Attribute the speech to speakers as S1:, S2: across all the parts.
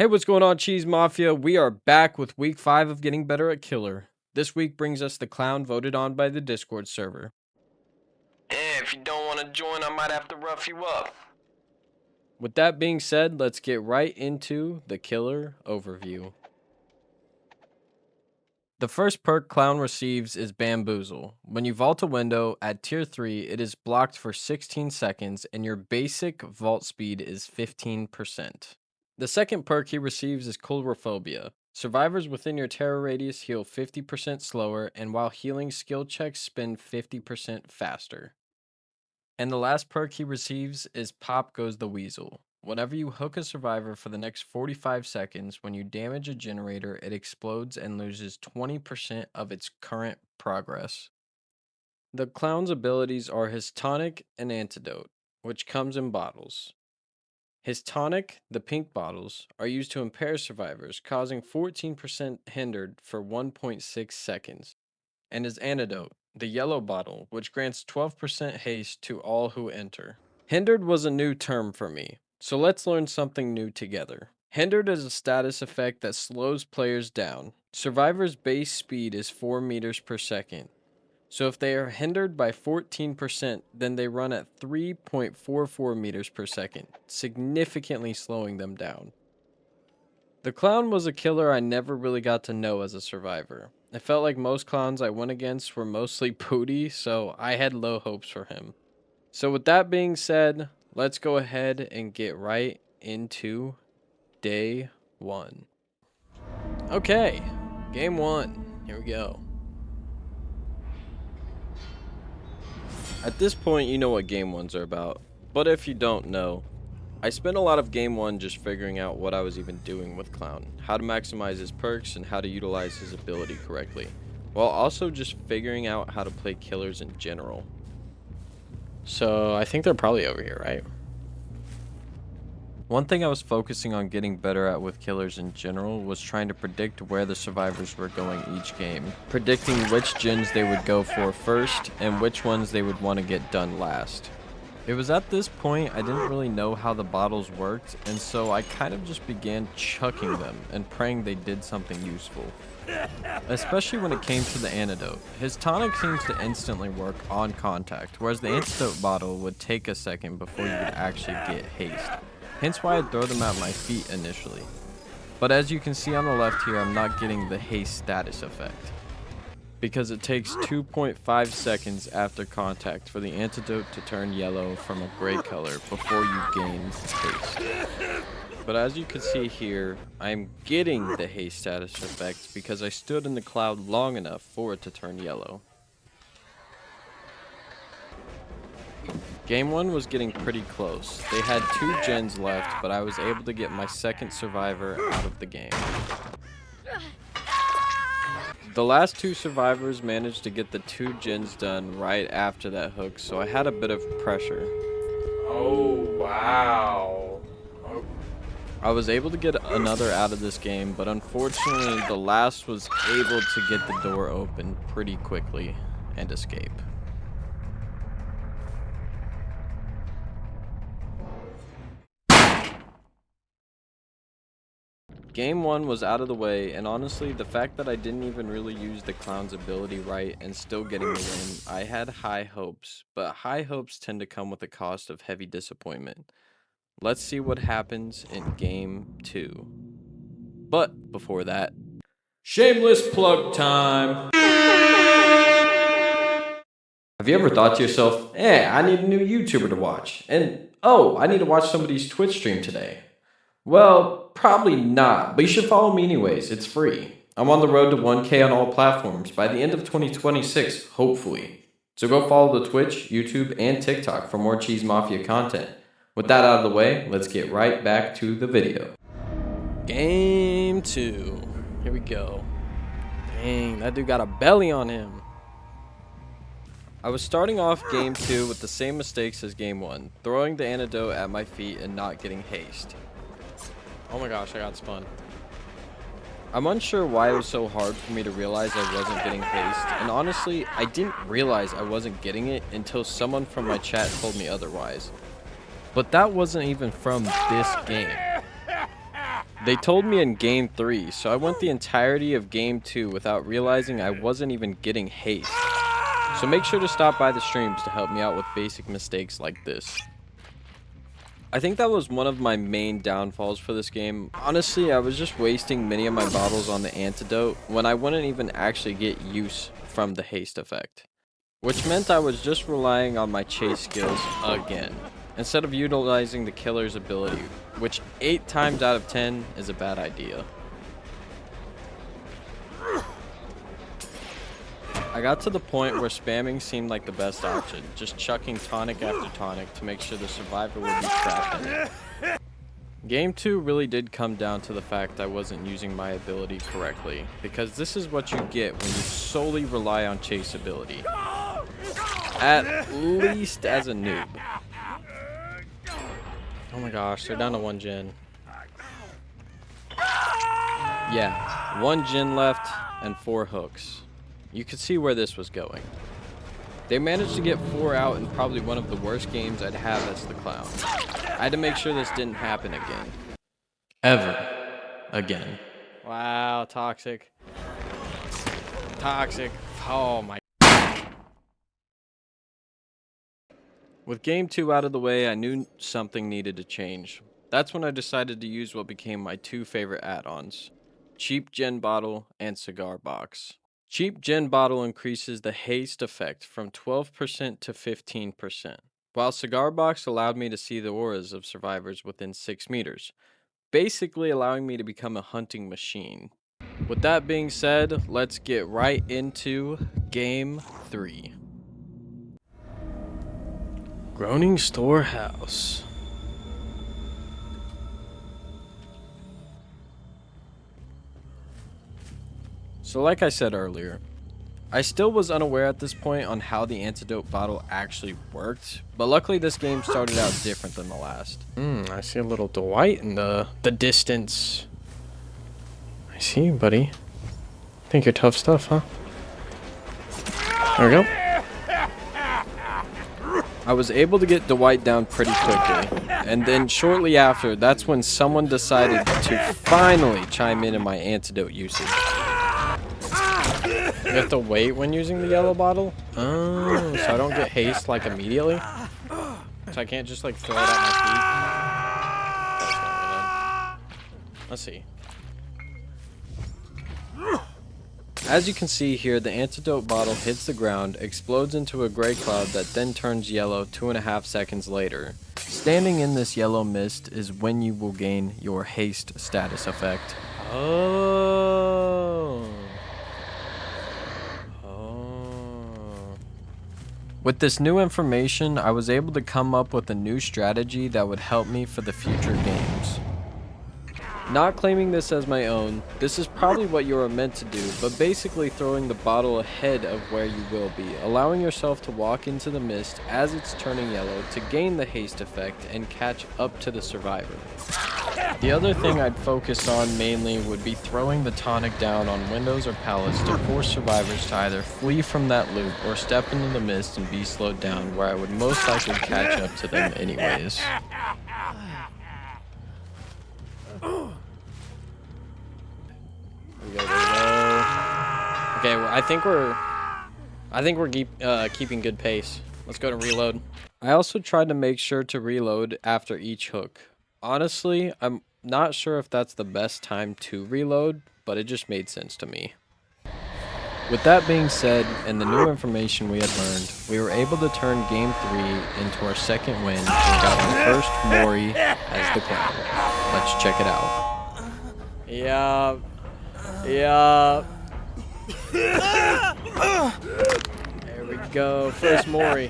S1: Hey, what's going on, Cheese Mafia? We are back with week 5 of getting better at Killer. This week brings us the clown voted on by the Discord server.
S2: If you don't want to join, I might have to rough you up.
S1: With that being said, let's get right into the Killer overview. The first perk Clown receives is Bamboozle. When you vault a window at tier 3, it is blocked for 16 seconds and your basic vault speed is 15%. The second perk he receives is Coulrophobia. Survivors within your terror radius heal 50% slower, and while healing, skill checks spin 50% faster. And the last perk he receives is Pop Goes the Weasel. Whenever you hook a survivor for the next 45 seconds, when you damage a generator, it explodes and loses 20% of its current progress. The clown's abilities are his tonic and antidote, which comes in bottles. His tonic, the pink bottles, are used to impair survivors, causing 14% hindered for 1.6 seconds. And his antidote, the yellow bottle, which grants 12% haste to all who enter. Hindered was a new term for me, so let's learn something new together. Hindered is a status effect that slows players down. Survivors' base speed is 4 meters per second. So if they are hindered by 14%, then they run at 3.44 meters per second, significantly slowing them down. The clown was a killer I never really got to know as a survivor. It felt like most clowns I went against were mostly booty, so I had low hopes for him. So with that being said, let's go ahead and get right into day 1. Okay, game 1. Here we go. At this point, you know what game 1s are about, but if you don't know, I spent a lot of game 1 just figuring out what I was even doing with Clown, how to maximize his perks and how to utilize his ability correctly, while also just figuring out how to play killers in general. So I think they're probably over here, right? One thing I was focusing on getting better at with killers in general was trying to predict where the survivors were going each game, predicting which gens they would go for first and which ones they would want to get done last. It was at this point I didn't really know how the bottles worked, and so I kind of just began chucking them and praying they did something useful. Especially when it came to the antidote. His tonic seems to instantly work on contact, whereas the antidote bottle would take a second before you could actually get haste. Hence why I'd throw them at my feet initially. But as you can see on the left here, I'm not getting the haste status effect, because it takes 2.5 seconds after contact for the antidote to turn yellow from a gray color before you gain haste. But as you can see here, I'm getting the haste status effect because I stood in the cloud long enough for it to turn yellow. Game 1 was getting pretty close. They had 2 gens left, but I was able to get my second survivor out of the game. The last 2 survivors managed to get the 2 gens done right after that hook, so I had a bit of pressure.
S3: Oh, wow.
S1: I was able to get another out of this game, but unfortunately the last was able to get the door open pretty quickly and escape. Game 1 was out of the way, and honestly, the fact that I didn't even really use the clown's ability right and still getting the win, I had high hopes, but high hopes tend to come with a cost of heavy disappointment. Let's see what happens in game 2. But before that, shameless plug time! Have you ever thought to yourself, I need a new YouTuber to watch, and oh, I need to watch somebody's Twitch stream today? Well, probably not, but you should follow me anyways, it's free. I'm on the road to 1K on all platforms by the end of 2026, hopefully. So go follow the Twitch, YouTube, and TikTok for more Cheese Mafia content. With that out of the way, let's get right back to the video. Game 2. Here we go. Dang, that dude got a belly on him. I was starting off game 2 with the same mistakes as game 1, throwing the antidote at my feet and not getting haste. Oh my gosh, I got spun. I'm unsure why it was so hard for me to realize I wasn't getting haste, and honestly, I didn't realize I wasn't getting it until someone from my chat told me otherwise. But that wasn't even from this game. They told me in game 3, so I went the entirety of game 2 without realizing I wasn't even getting haste. So make sure to stop by the streams to help me out with basic mistakes like this. I think that was one of my main downfalls for this game. Honestly, I was just wasting many of my bottles on the antidote when I wouldn't even actually get use from the haste effect. Which meant I was just relying on my chase skills again, instead of utilizing the killer's ability, which 8 times out of 10 is a bad idea. I got to the point where spamming seemed like the best option, just chucking tonic after tonic to make sure the survivor would be trapped in it. Game 2 really did come down to the fact I wasn't using my ability correctly, because this is what you get when you solely rely on chase ability. At least as a noob. Oh my gosh, they're down to 1 gen. Yeah, 1 gen left and 4 hooks. You could see where this was going. They managed to get 4 out in probably one of the worst games I'd have as the clown. I had to make sure this didn't happen again. Ever. Again. Wow, toxic. Toxic. Oh my. With game 2 out of the way, I knew something needed to change. That's when I decided to use what became my 2 favorite add-ons. Cheap Gen Bottle and Cigar Box. Cheap Gen Bottle increases the haste effect from 12% to 15%, while Cigar Box allowed me to see the auras of survivors within 6 meters, basically allowing me to become a hunting machine. With that being said, let's get right into Game 3. Groaning Storehouse. So like I said earlier, I still was unaware at this point on how the antidote bottle actually worked, but luckily this game started out different than the last. I see a little Dwight in the distance. I see you, buddy. Think you're tough stuff, huh? There we go. I was able to get Dwight down pretty quickly, and then shortly after, that's when someone decided to finally chime in my antidote usage. You have to wait when using the yellow bottle? Oh, so I don't get haste like immediately? So I can't just like throw it at my feet? Let's see. As you can see here, the antidote bottle hits the ground, explodes into a gray cloud that then turns yellow 2.5 seconds later. Standing in this yellow mist is when you will gain your haste status effect. Oh. With this new information, I was able to come up with a new strategy that would help me for the future games. Not claiming this as my own, this is probably what you are meant to do, but basically throwing the bottle ahead of where you will be, allowing yourself to walk into the mist as it's turning yellow to gain the haste effect and catch up to the survivor. The other thing I'd focus on mainly would be throwing the tonic down on windows or pallets to force survivors to either flee from that loop or step into the mist and be slowed down, where I would most likely catch up to them anyways. We go, okay, well, I think we're keeping good pace. Let's go to reload. I also tried to make sure to reload after each hook. Honestly, I'm not sure if that's the best time to reload, but it just made sense to me. With that being said, and the new information we had learned, we were able to turn Game 3 into our second win and got our first Mori as the clown. Let's check it out. Yeah. There we go. First Mori.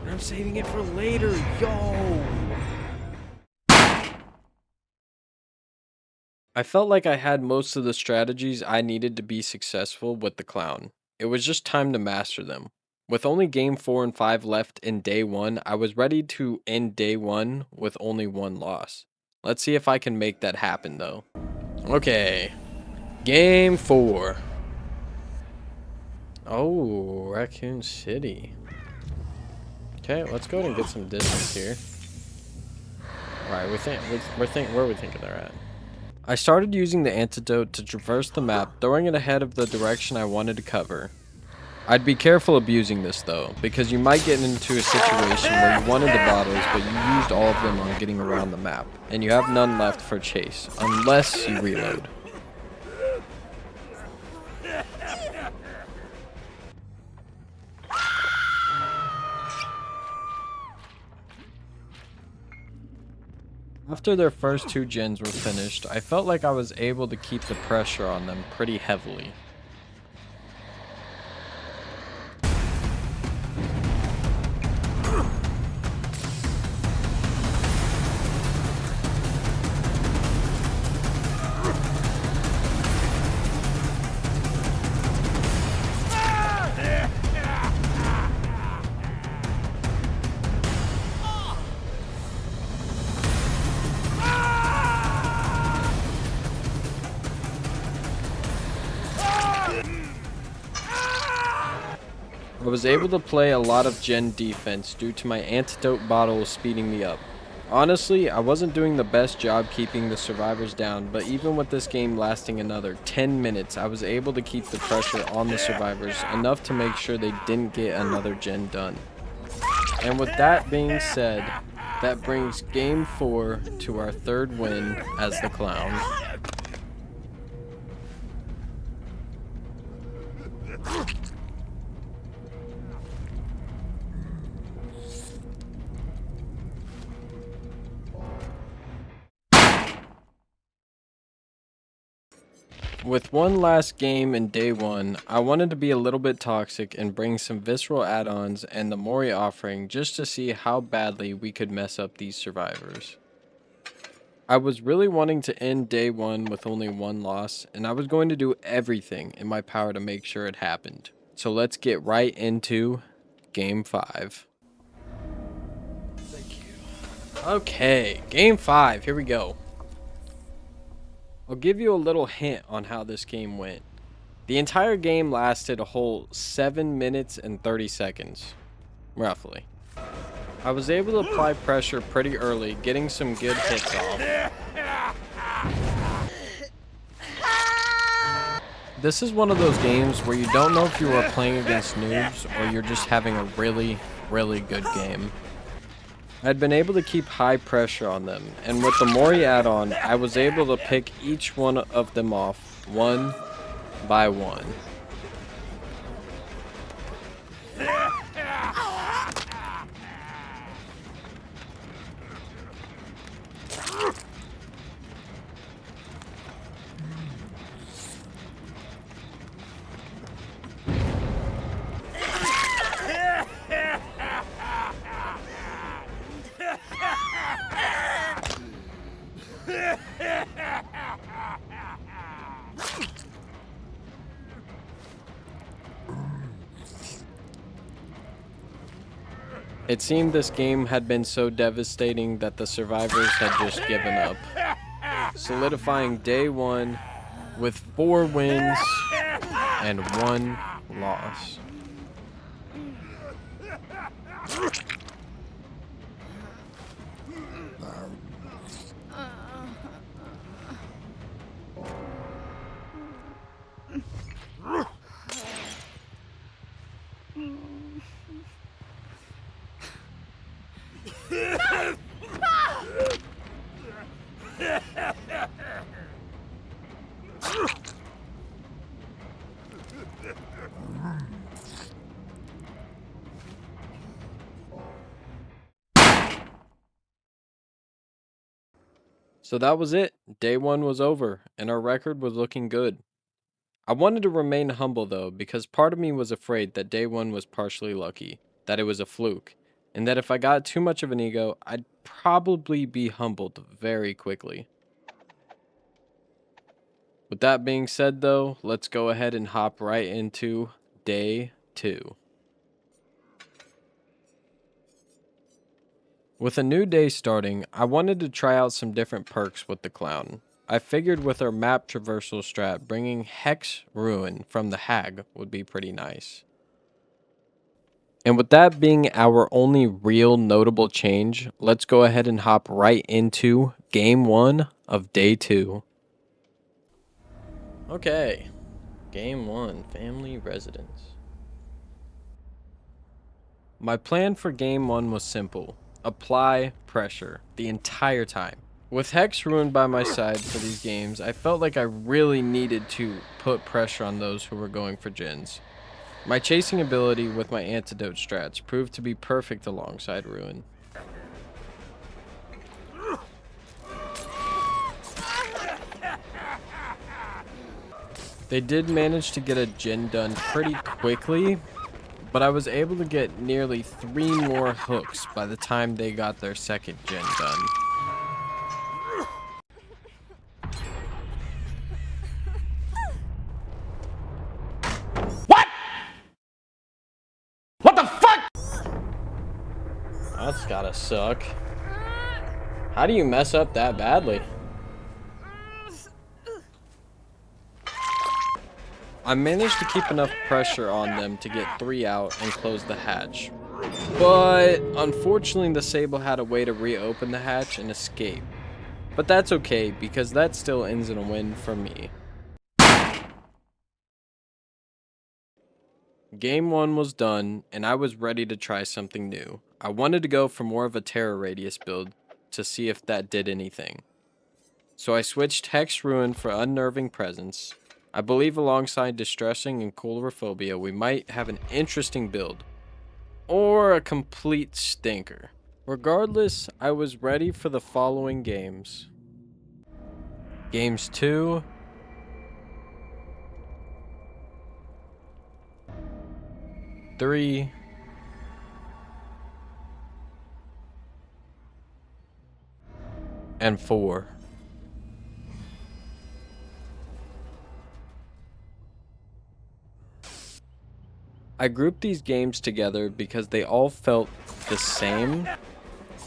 S1: I'm saving it for later, yo! I felt like I had most of the strategies I needed to be successful with the clown. It was just time to master them. With only game 4 and 5 left in day 1, I was ready to end day 1 with only 1 loss. Let's see if I can make that happen though. Okay, game 4. Oh, Raccoon City. Okay, let's go ahead and get some distance here. Alright, where are we thinking they're at? I started using the antidote to traverse the map, throwing it ahead of the direction I wanted to cover. I'd be careful abusing this though, because you might get into a situation where you wanted the bottles, but you used all of them on getting around the map, and you have none left for chase, unless you reload. After their first 2 gens were finished, I felt like I was able to keep the pressure on them pretty heavily. I was able to play a lot of gen defense due to my antidote bottle speeding me up. Honestly, I wasn't doing the best job keeping the survivors down, but even with this game lasting another 10 minutes, I was able to keep the pressure on the survivors enough to make sure they didn't get another gen done. And with that being said, that brings game 4 to our 3rd win as the clown. With one last game in day 1, I wanted to be a little bit toxic and bring some visceral add-ons and the Mori offering just to see how badly we could mess up these survivors. I was really wanting to end day 1 with only 1 loss, and I was going to do everything in my power to make sure it happened. So let's get right into game 5. Thank you. Okay, game 5, here we go. I'll give you a little hint on how this game went. The entire game lasted a whole 7 minutes and 30 seconds, roughly. I was able to apply pressure pretty early, getting some good hits off. This is one of those games where you don't know if you are playing against noobs or you're just having a really, really good game. I'd been able to keep high pressure on them, and with the Mori add-on, I was able to pick each one of them off, one by one. It seemed this game had been so devastating that the survivors had just given up, solidifying day 1 with 4 wins and 1 loss. So that was it. Day 1 was over, and our record was looking good. I wanted to remain humble though, because part of me was afraid that day 1 was partially lucky, that it was a fluke, and that if I got too much of an ego, I'd probably be humbled very quickly. With that being said though, let's go ahead and hop right into day 2. With a new day starting, I wanted to try out some different perks with the clown. I figured with our map traversal strat, bringing Hex Ruin from the Hag would be pretty nice. And with that being our only real notable change, let's go ahead and hop right into game 1 of day 2. Okay, game 1, family residence. My plan for game 1 was simple: apply pressure the entire time. With Hex Ruined by my side for these games, I felt like I really needed to put pressure on those who were going for gens. My chasing ability with my antidote strats proved to be perfect alongside Ruin. They did manage to get a gen done pretty quickly, but I was able to get nearly 3 more hooks by the time they got their second gen done.
S3: What? What the fuck?
S1: That's gotta suck. How do you mess up that badly? I managed to keep enough pressure on them to get 3 out and close the hatch. But unfortunately, the Sable had a way to reopen the hatch and escape. But that's okay, because that still ends in a win for me. Game 1 was done, and I was ready to try something new. I wanted to go for more of a terror radius build to see if that did anything. So I switched Hex Ruin for Unnerving Presence. I believe alongside Distressing and Coulrophobia, we might have an interesting build. Or a complete stinker. Regardless, I was ready for the following games. Games 2, 3, and 4. I grouped these games together because they all felt the same.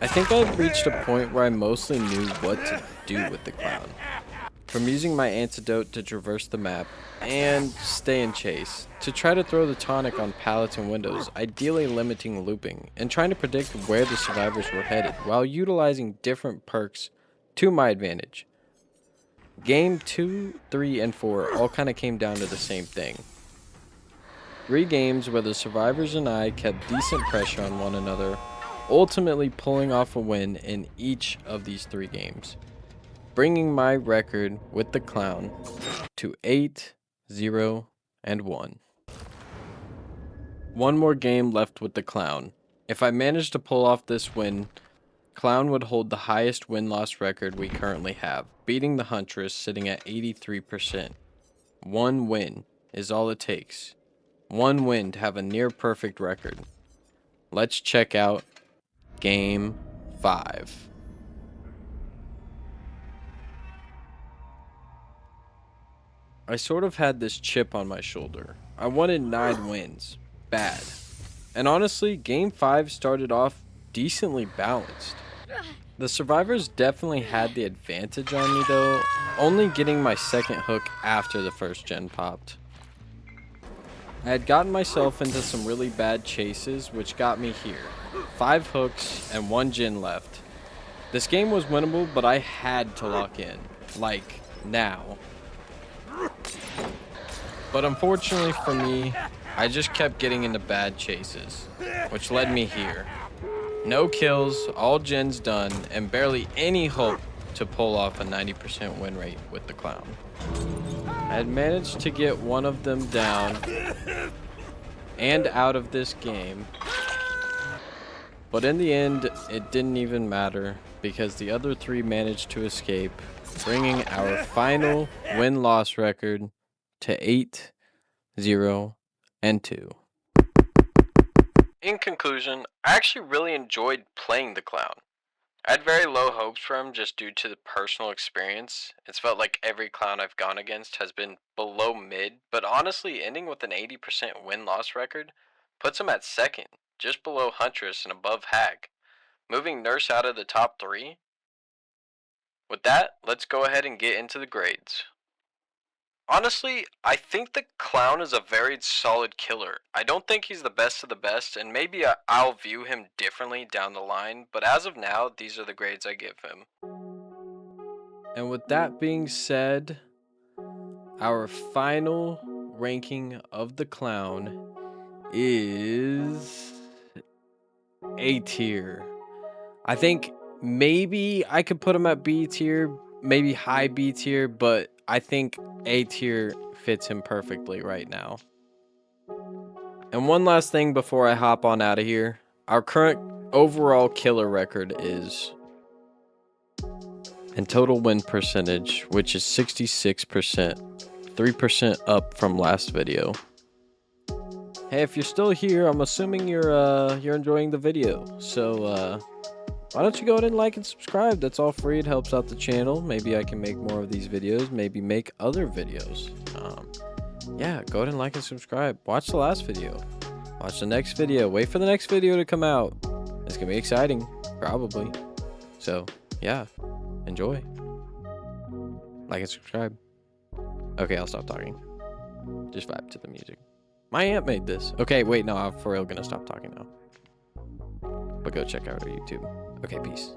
S1: I think I've reached a point where I mostly knew what to do with the clown. From using my antidote to traverse the map, and stay and chase, to try to throw the tonic on pallets and windows, ideally limiting looping, and trying to predict where the survivors were headed, while utilizing different perks to my advantage. Game 2, 3, and 4 all kind of came down to the same thing. 3 games where the survivors and I kept decent pressure on one another, ultimately pulling off a win in each of these 3 games, bringing my record with the clown to 8, 0, and 1. One more game left with the clown. If I managed to pull off this win, clown would hold the highest win-loss record we currently have, beating the huntress sitting at 83%. One win is all it takes. One win to have a near perfect record. Let's check out Game 5. I sort of had this chip on my shoulder. I wanted 9 wins. Bad. And honestly, Game 5 started off decently balanced. The survivors definitely had the advantage on me though, only getting my second hook after the first gen popped. I had gotten myself into some really bad chases, which got me here. 5 hooks and 1 gen left. This game was winnable, but I had to lock in. Like, now. But unfortunately for me, I just kept getting into bad chases, which led me here. No kills, all gens done, and barely any hope to pull off a 90% win rate with the clown. I had managed to get one of them down and out of this game, but in the end, it didn't even matter because the other 3 managed to escape, bringing our final win-loss record to 8, 0, and 2. In conclusion, I actually really enjoyed playing the clown. I had very low hopes for him just due to the personal experience. It's felt like every clown I've gone against has been below mid, but honestly, ending with an 80% win-loss record puts him at second, just below Huntress and above Hag. Moving Nurse out of the top 3
S2: With that, let's go ahead and get into the grades. Honestly, I think the clown is a very solid killer. I don't think he's the best of the best, and maybe I'll view him differently down the line, but as of now, these are the grades I give him.
S1: And with that being said, our final ranking of the clown is A tier. I think maybe I could put him at B tier, maybe high B tier, but I think A tier fits him perfectly right now. And one last thing before I hop on out of here. Our current overall killer record is, and total win percentage, which is 66%, 3% up from last video. Hey, if you're still here, I'm assuming you're enjoying the video. So why don't you go ahead and like and subscribe? That's all free. It helps out the channel. Maybe I can make more of these videos. Maybe make other videos. Yeah, go ahead and like and subscribe. Watch the last video. Watch the next video. Wait for the next video to come out. It's gonna be exciting, probably. So yeah, enjoy. Like and subscribe. Okay, I'll stop talking. Just vibe to the music. My aunt made this. Okay, wait, no, I'm for real gonna stop talking now. But go check out our YouTube. Okay, peace.